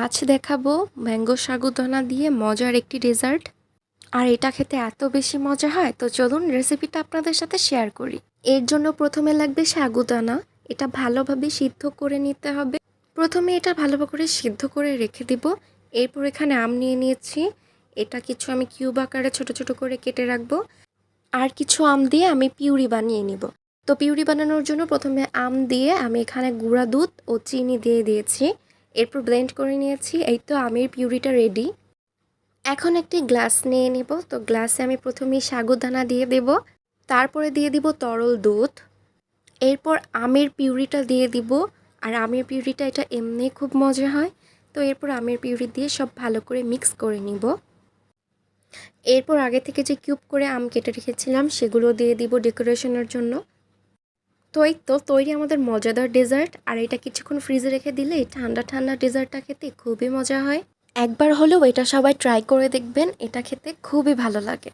আজ দেখাবো ম্যাঙ্গো সাগুদানা দিয়ে মজার একটি ডেজার্ট। আর এটা খেতে এত বেশি মজা হয়, তো চলুন রেসিপিটা আপনাদের সাথে শেয়ার করি। এর জন্য প্রথমে লাগবে সাগুদানা। এটা ভালোভাবে সিদ্ধ করে নিতে হবে। প্রথমে এটা ভালোভাবে করে সিদ্ধ করে রেখে দিব। এরপর এখানে আম নিয়ে নিয়েছি। এটা কিছু আমি কিউব আকারে ছোট ছোট করে কেটে রাখবো। আর কিছু আম দিয়ে আমি পিউরি বানিয়ে নিব। তো পিউরি বানানোর জন্য প্রথমে আম দিয়ে আমি এখানে গুঁড়া দুধ ও চিনি দিয়ে দিয়েছি। এরপর ব্লেন্ড করে নিয়েছি। এই তো আমের পিউরিটা রেডি। এখন একটি গ্লাস নিয়ে নিব। তো গ্লাসে আমি প্রথমেই সাগুদানা দিয়ে দেব, তারপরে দিয়ে দিব তরল দুধ। এরপর আমের পিউরিটা দিয়ে দিব। আর আমের পিউরিটা এটা এমনি খুব মজা হয়। তো এরপর আমের পিউরি দিয়ে সব ভালো করে মিক্স করে নিব। এরপর আগে থেকে যে কিউব করে আম কেটে রেখেছিলাম সেগুলো দিয়ে দিব ডেকোরেশনের জন্য। তো এই তো তৈরি আমাদের মজাদার ডেজার্ট। আর এটা কিছুক্ষণ ফ্রিজে রেখে দিলে ঠান্ডা ঠান্ডা ডেজার্টটা খেতে খুবই মজা হয়। একবার হলেও এটা সবাই ট্রাই করে দেখবেন, এটা খেতে খুবই ভালো লাগে।